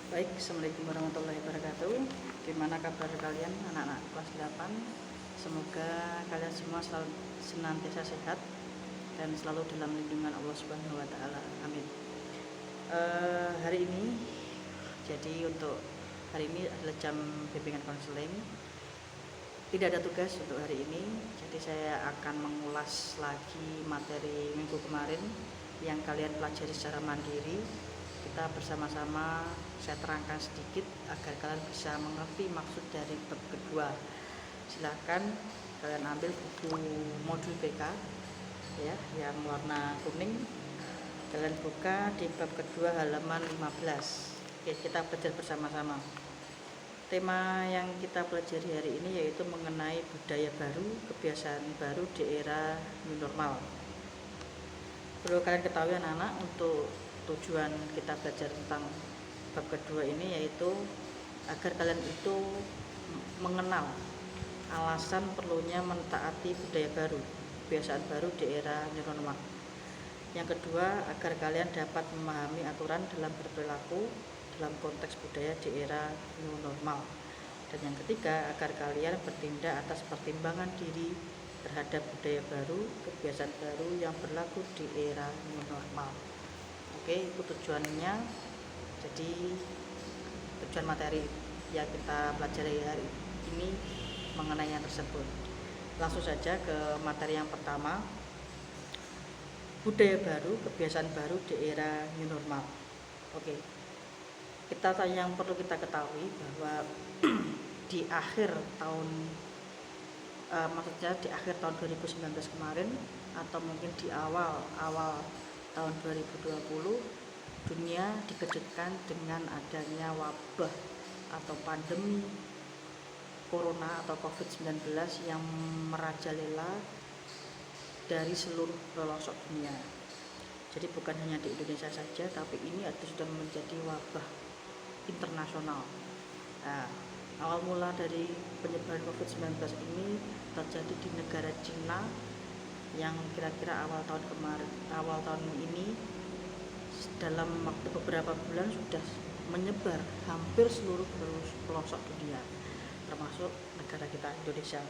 Baik, Assalamualaikum warahmatullahi wabarakatuh. Gimana kabar kalian anak-anak kelas 8? Semoga kalian semua selalu senantiasa sehat dan selalu dalam lindungan Allah Subhanahu wa taala. Amin. Hari ini untuk hari ini adalah jam bimbingan konseling. Tidak ada tugas untuk hari ini, jadi saya akan mengulas lagi materi minggu kemarin yang kalian pelajari secara mandiri. Kita bersama-sama saya terangkan sedikit agar kalian bisa mengerti maksud dari bab kedua. Silakan kalian ambil buku modul BK ya, yang warna kuning. Kalian buka di bab kedua halaman 15. Oke, kita belajar bersama-sama. Tema yang kita pelajari hari ini yaitu mengenai budaya baru, kebiasaan baru di era new normal. Perlu kalian ketahui anak-anak, untuk tujuan kita belajar tentang bab kedua ini yaitu agar kalian itu mengenal alasan perlunya mentaati budaya baru, kebiasaan baru di era new normal. Yang kedua, agar kalian dapat memahami aturan dalam berperilaku dalam konteks budaya di era new normal. Dan yang ketiga, agar kalian bertindak atas pertimbangan diri terhadap budaya baru, kebiasaan baru yang berlaku di era new normal. Oke, itu tujuannya. Jadi tujuan materi yang kita pelajari hari ini mengenai yang tersebut. Langsung saja ke materi yang pertama, budaya baru, kebiasaan baru di era new normal. Oke, yang perlu kita ketahui bahwa di akhir tahun maksudnya di akhir tahun 2019 kemarin atau mungkin di awal tahun 2020, dunia dikejutkan dengan adanya wabah atau pandemi corona atau COVID-19 yang merajalela dari seluruh pelosok dunia. Jadi bukan hanya di Indonesia saja, tapi ini sudah menjadi wabah internasional. Nah, awal mula dari penyebaran COVID-19 ini terjadi di negara Cina yang kira-kira awal tahun ini dalam waktu beberapa bulan sudah menyebar hampir seluruh pelosok dunia, termasuk negara kita Indonesia.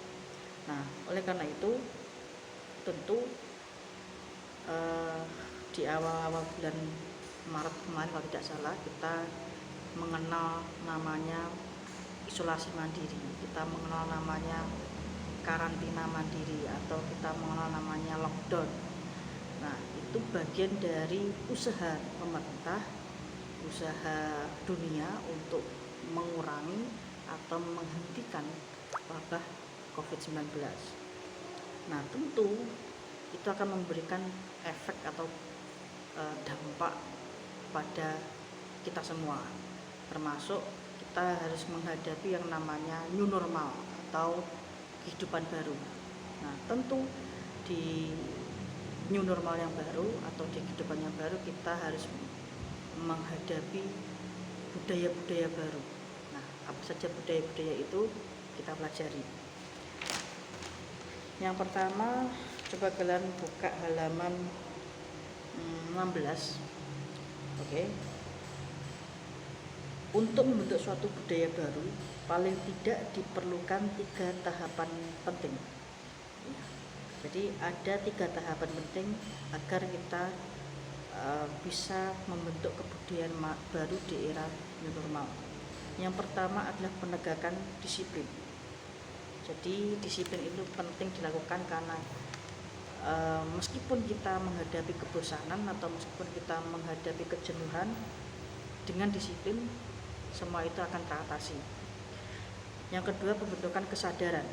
Nah, oleh karena itu tentu di awal bulan Maret kemarin kalau tidak salah, kita mengenal namanya isolasi mandiri, kita mengenal namanya karantina mandiri, atau kita mengenal namanya lockdown. Nah, itu bagian dari usaha pemerintah, usaha dunia untuk mengurangi atau menghentikan wabah COVID-19. Nah, tentu itu akan memberikan efek atau dampak pada kita semua, termasuk kita harus menghadapi yang namanya new normal atau kehidupan baru. Nah, tentu di new normal yang baru atau di kehidupan yang baru kita harus menghadapi budaya-budaya baru. Nah, apa saja budaya-budaya itu kita pelajari. Yang pertama, coba kalian buka halaman 16. Oke. Untuk membentuk suatu budaya baru, paling tidak diperlukan 3 tahapan penting. Jadi ada 3 tahapan penting agar kita bisa membentuk kebudayaan baru di era new normal. Yang pertama adalah penegakan disiplin. Jadi disiplin itu penting dilakukan karena meskipun kita menghadapi kebosanan atau meskipun kita menghadapi kejenuhan, dengan disiplin semua itu akan teratasi. Yang kedua, pembentukan kesadaran.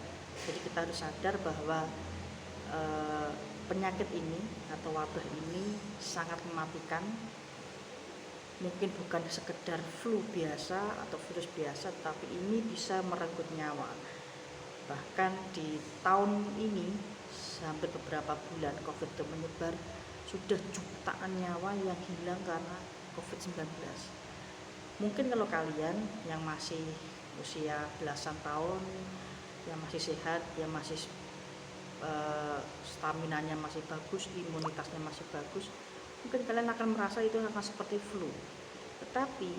Jadi kita harus sadar bahwa penyakit ini atau wabah ini sangat mematikan. Mungkin bukan sekedar flu biasa atau virus biasa, tapi ini bisa merenggut nyawa. Bahkan di tahun ini hampir beberapa bulan COVID itu menyebar, sudah jutaan nyawa yang hilang karena COVID-19. Mungkin kalau kalian yang masih usia belasan tahun, yang masih sehat, yang masih staminanya masih bagus, imunitasnya masih bagus, mungkin kalian akan merasa itu akan seperti flu. Tetapi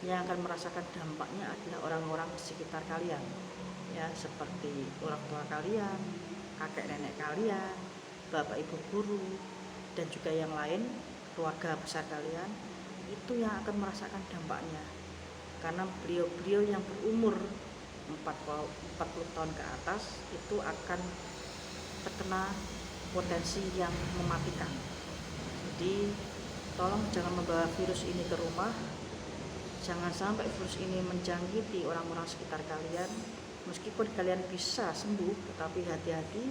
yang akan merasakan dampaknya adalah orang-orang di sekitar kalian, ya, seperti orang tua kalian, kakek nenek kalian, bapak ibu guru, dan juga yang lain, keluarga besar kalian, itu yang akan merasakan dampaknya. Karena beliau-beliau yang berumur 40 tahun ke atas itu akan terkena potensi yang mematikan. Jadi tolong jangan membawa virus ini ke rumah, jangan sampai virus ini menjangkiti orang-orang sekitar kalian. Meskipun kalian bisa sembuh, tetapi hati-hati,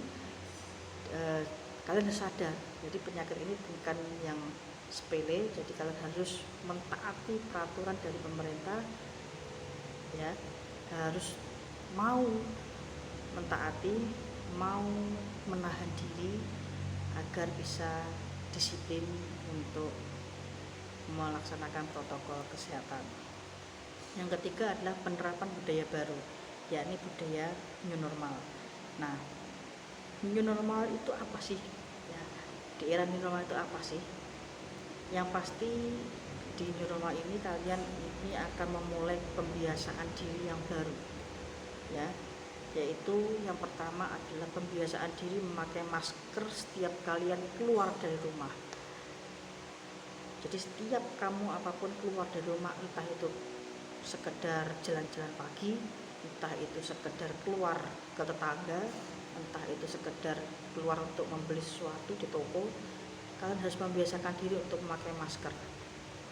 kalian harus sadar, jadi penyakit ini bukan yang sepele, jadi kalian harus mentaati peraturan dari pemerintah, ya, harus mau mentaati, mau menahan diri agar bisa disiplin untuk melaksanakan protokol kesehatan. Yang ketiga adalah penerapan budaya baru, yakni budaya new normal. Nah, new normal itu apa sih? Ya, di era new normal itu apa sih? Yang pasti di new normal ini kalian ini akan memulai pembiasaan diri yang baru, ya, yaitu yang pertama adalah pembiasaan diri memakai masker setiap kalian keluar dari rumah. Jadi setiap kamu apapun keluar dari rumah, entah itu sekedar jalan-jalan pagi, entah itu sekedar keluar ke tetangga, entah itu sekedar keluar untuk membeli sesuatu di toko, kalian harus membiasakan diri untuk memakai masker.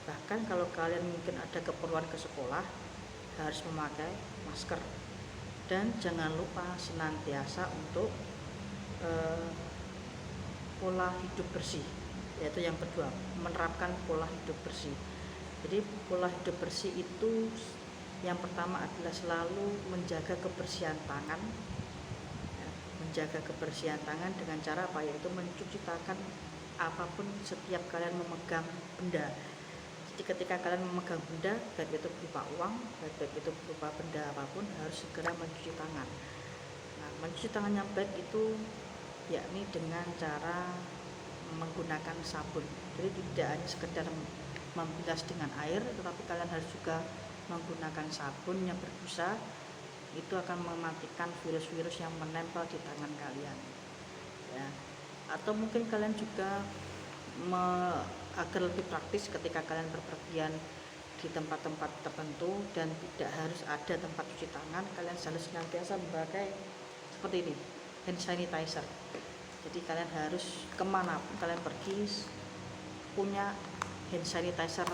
Bahkan kalau kalian mungkin ada keperluan ke sekolah, harus memakai masker. Dan jangan lupa senantiasa untuk pola hidup bersih, yaitu yang kedua, menerapkan pola hidup bersih. Jadi pola hidup bersih itu yang pertama adalah selalu menjaga kebersihan tangan, ya, menjaga kebersihan tangan dengan cara apa? Yaitu mencuci tangan apapun setiap kalian memegang benda. Jadi ketika kalian memegang benda, baik itu berupa uang, baik itu berupa benda apapun, harus segera mencuci tangan. Nah, mencuci tangan yang baik itu yakni dengan cara menggunakan sabun. Jadi tidak hanya sekedar membilas dengan air, tetapi kalian harus juga menggunakan sabun yang berbusa. Itu akan mematikan virus-virus yang menempel di tangan kalian, ya. Atau mungkin kalian juga agar lebih praktis ketika kalian berpergian di tempat-tempat tertentu dan tidak harus ada tempat cuci tangan, kalian harus senantiasa memakai seperti ini, hand sanitizer. Jadi kalian harus kemanapun kalian pergi punya hand sanitizer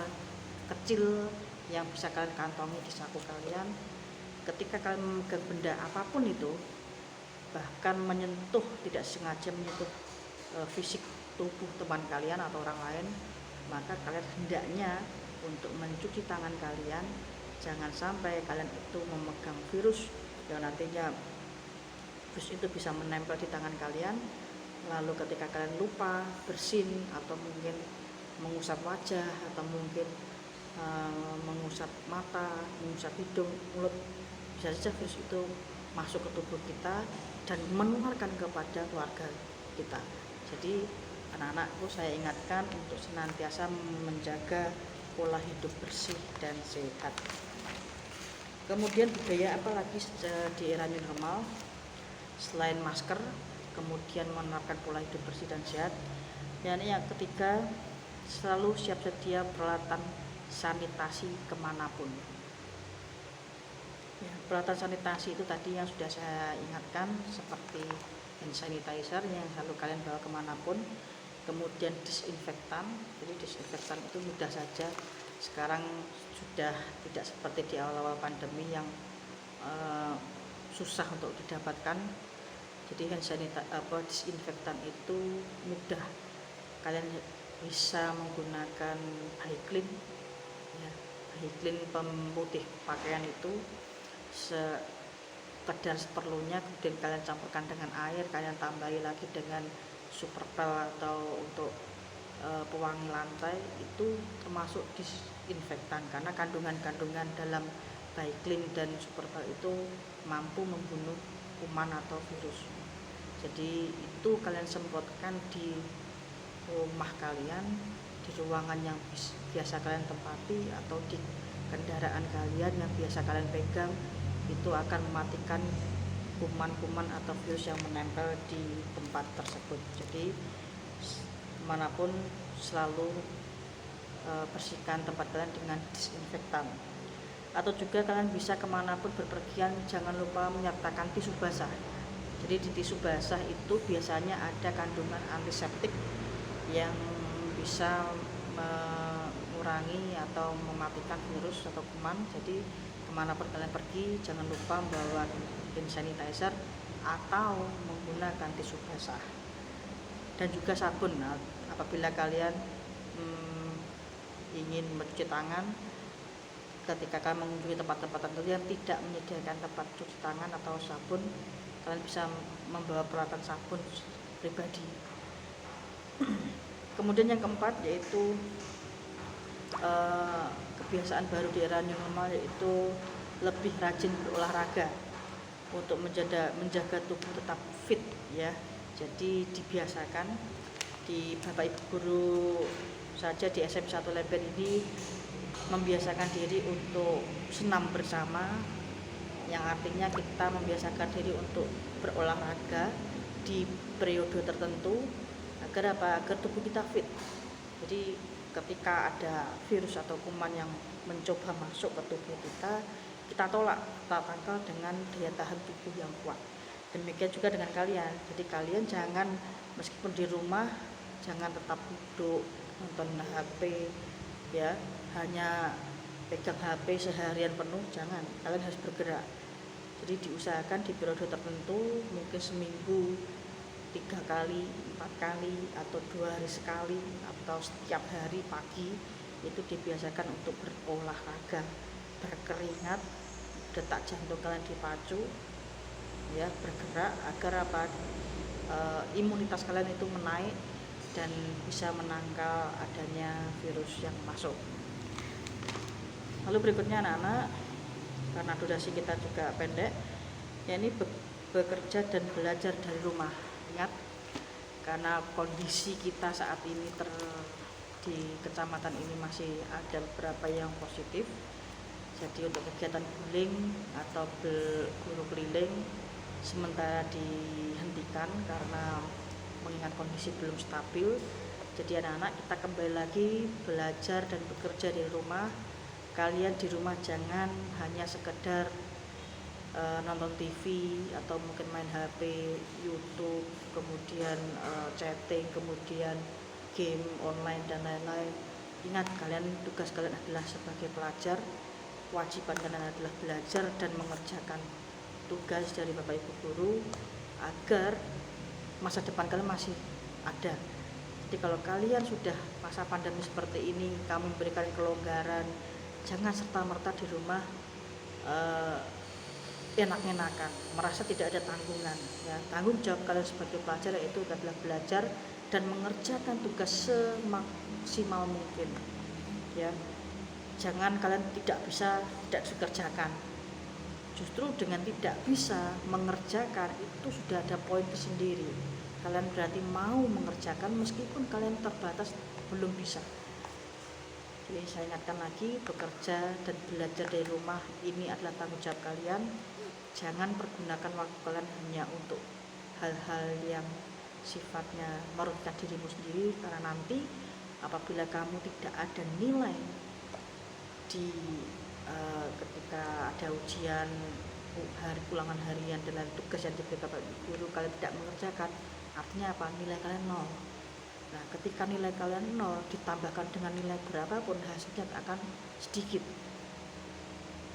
kecil yang bisa kalian kantongi di saku kalian. Ketika kalian memegang benda apapun itu, bahkan menyentuh, tidak sengaja menyentuh fisik tubuh teman kalian atau orang lain, maka kalian hendaknya untuk mencuci tangan kalian. Jangan sampai kalian itu memegang virus yang nantinya virus itu bisa menempel di tangan kalian. Lalu ketika kalian lupa bersin atau mungkin mengusap wajah atau mungkin mengusap mata, mengusap hidung, mulut, bisa saja virus itu masuk ke tubuh kita dan menularkan kepada keluarga kita. Jadi anak-anakku, saya ingatkan untuk senantiasa menjaga pola hidup bersih dan sehat. Kemudian budaya apa lagi di era new normal selain masker, kemudian menerapkan pola hidup bersih dan sehat. Dan yang ketiga, selalu siap sedia peralatan sanitasi kemanapun. Ya, peralatan sanitasi itu tadi yang sudah saya ingatkan, seperti hand sanitizer yang selalu kalian bawa kemanapun. Kemudian disinfektan, jadi disinfektan itu mudah saja. Sekarang sudah tidak seperti di awal-awal pandemi yang susah untuk didapatkan. Jadi hand sanitizer, disinfektan itu mudah. Kalian bisa menggunakan Hyclean, ya, Hyclean pemutih pakaian itu sekedar seperlunya, kemudian kalian campurkan dengan air, kalian tambahi lagi dengan Superpel atau untuk pewangi lantai, itu termasuk disinfektan karena kandungan-kandungan dalam Hyclean dan Superpel itu mampu membunuh kuman atau virus. Jadi itu kalian semprotkan di rumah kalian, di ruangan yang biasa kalian tempati, atau di kendaraan kalian yang biasa kalian pegang itu akan mematikan kuman-kuman atau virus yang menempel di tempat tersebut. Jadi manapun selalu bersihkan tempat kalian dengan disinfektan. Atau juga kalian bisa kemanapun berpergian jangan lupa menyertakan tisu basah. Jadi di tisu basah itu biasanya ada kandungan antiseptik yang bisa mengurangi atau mematikan virus atau kuman. Jadi kemanapun kalian pergi jangan lupa membawa hand sanitizer atau menggunakan tisu basah dan juga sabun. Nah, apabila kalian ingin mencuci tangan, ketika kalian mengunjungi tempat-tempat tertentu yang tidak menyediakan tempat cuci tangan atau sabun, kalian bisa membawa peralatan sabun pribadi. Kemudian yang keempat yaitu kebiasaan baru di era new normal, yaitu lebih rajin berolahraga untuk menjaga tubuh tetap fit ya. Jadi dibiasakan di Bapak Ibu guru saja di SMP 1 Lember ini membiasakan diri untuk senam bersama, yang artinya kita membiasakan diri untuk berolahraga di periode tertentu agar apa? Agar tubuh kita fit. Jadi ketika ada virus atau kuman yang mencoba masuk ke tubuh kita tolak, kita tangkal dengan daya tahan tubuh yang kuat. Demikian juga dengan kalian. Jadi kalian jangan, meskipun di rumah, jangan tetap duduk nonton HP ya, hanya pegang HP seharian penuh, jangan. Kalian harus bergerak. Jadi diusahakan di periode tertentu, mungkin seminggu 3 kali, 4 kali, atau 2 hari sekali, atau setiap hari pagi itu dibiasakan untuk berolahraga, berkeringat, detak jantung kalian dipacu ya, bergerak agar apa? Imunitas kalian itu menaik dan bisa menangkal adanya virus yang masuk. Lalu berikutnya anak-anak, karena durasi kita juga pendek, yakni bekerja dan belajar dari rumah. Ingat, karena kondisi kita saat ini di kecamatan ini masih ada beberapa yang positif. Jadi untuk kegiatan guling atau guru keliling sementara dihentikan karena mengingat kondisi belum stabil. Jadi anak-anak, kita kembali lagi belajar dan bekerja di rumah. Kalian di rumah jangan hanya sekedar nonton TV atau mungkin main HP, YouTube, kemudian chatting, kemudian game online dan lain-lain. Ingat, kalian, tugas kalian adalah sebagai pelajar, kewajiban kalian adalah belajar dan mengerjakan tugas dari Bapak Ibu guru agar masa depan kalian masih ada. Jadi kalau kalian sudah masa pandemi seperti ini, kami memberikan kelonggaran, jangan serta-merta di rumah enak-enakan, merasa tidak ada tanggungan ya. Tanggung jawab kalian sebagai pelajar yaitu adalah belajar dan mengerjakan tugas semaksimal mungkin ya. Jangan kalian tidak dikerjakan. Justru dengan tidak bisa mengerjakan itu sudah ada poin tersendiri. Kalian berarti mau mengerjakan meskipun kalian terbatas, belum bisa. Jadi saya ingatkan lagi, bekerja dan belajar dari rumah ini adalah tanggung jawab kalian. Jangan pergunakan waktu kalian hanya untuk hal-hal yang sifatnya merugikan dirimu sendiri, karena nanti apabila kamu tidak ada nilai di ketika ada ujian, hari ulangan harian dan lain tugas yang diberikan Bapak Guru, kalian tidak mengerjakan, artinya apa? Nilai kalian 0. Nah, ketika nilai kalian 0 ditambahkan dengan nilai berapapun, hasilnya akan sedikit.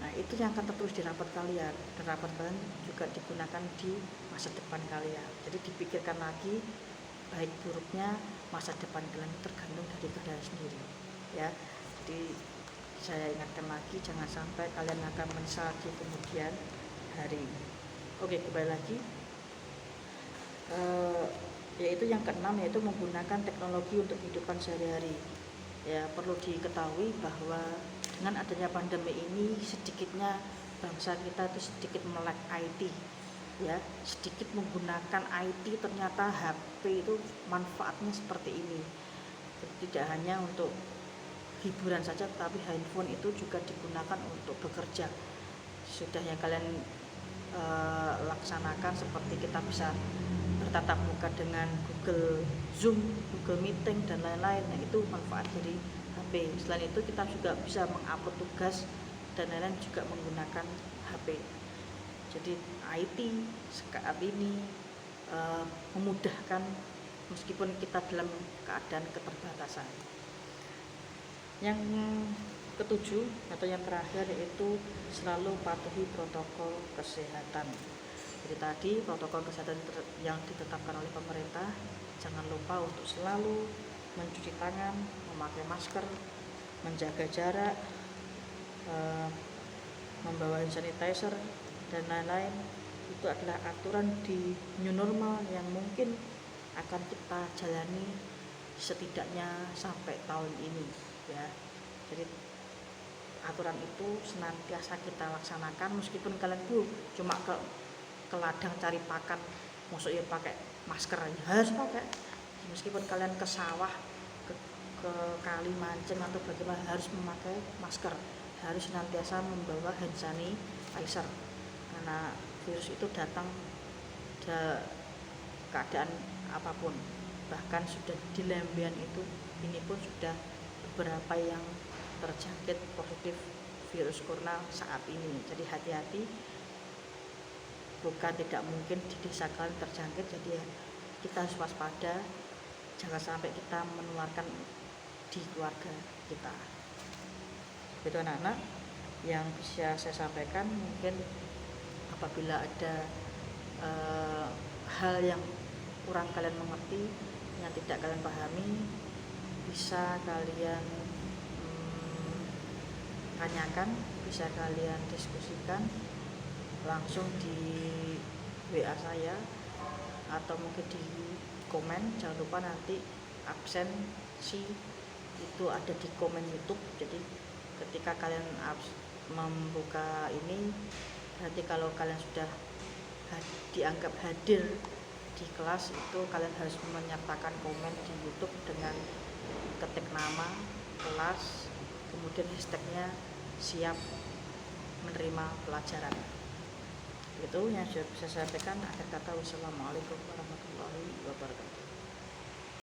Nah, itu yang akan tertulis di rapot kalian, dan rapot kalian juga digunakan di masa depan kalian. Jadi dipikirkan lagi baik buruknya masa depan kalian tergantung dari kalian sendiri ya. Jadi saya ingatkan lagi, jangan sampai kalian akan menyesal di kemudian hari. Oke, kembali lagi, yaitu yang keenam, yaitu menggunakan teknologi untuk kehidupan sehari-hari ya. Perlu diketahui bahwa dengan adanya pandemi ini, sedikitnya bangsa kita itu sedikit melek IT ya, sedikit menggunakan IT. Ternyata HP itu manfaatnya seperti ini, tidak hanya untuk hiburan saja, tapi handphone itu juga digunakan untuk bekerja. Sudah yang kalian laksanakan, seperti kita bisa bertatap muka dengan Google Zoom, Google Meeting dan lain-lain. Nah, itu manfaat dari HP. Selain itu kita juga bisa mengupload tugas dan lain-lain juga menggunakan HP. Jadi IT saat ini memudahkan meskipun kita dalam keadaan keterbatasan. Yang ketujuh atau yang terakhir yaitu selalu patuhi protokol kesehatan. Jadi tadi protokol kesehatan yang ditetapkan oleh pemerintah, jangan lupa untuk selalu mencuci tangan, memakai masker, menjaga jarak, membawa hand sanitizer dan lain-lain. Itu adalah aturan di new normal yang mungkin akan kita jalani setidaknya sampai tahun ini, ya. Jadi aturan itu senantiasa kita laksanakan, meskipun kalian cuma ke ladang cari pakan, maksudnya pakai masker harus pakai. Meskipun kalian ke sawah, ke kali mancing atau bagaimana, harus memakai masker, harus senantiasa membawa hand sanitizer, karena virus itu datang keadaan apapun. Bahkan sudah di Lembian itu, ini pun sudah beberapa yang terjangkit positif virus corona saat ini. Jadi hati-hati, bukan tidak mungkin di desa kalian terjangkit, jadi ya kita harus waspada, jangan sampai kita menularkan di keluarga kita. Itu anak-anak yang bisa saya sampaikan. Mungkin apabila ada hal yang kurang kalian mengerti, yang tidak kalian pahami, bisa kalian tanyakan, bisa kalian diskusikan langsung di WA saya atau mungkin di komen. Jangan lupa nanti absensi itu ada di komen YouTube. Jadi ketika kalian membuka ini, berarti kalau kalian sudah dianggap hadir di kelas, itu kalian harus menyertakan komen di YouTube dengan ketik nama kelas, kemudian hashtagnya siap menerima pelajaran. Itu yang sudah bisa saya sampaikan. Akhir kata, wassalamualaikum warahmatullahi wabarakatuh.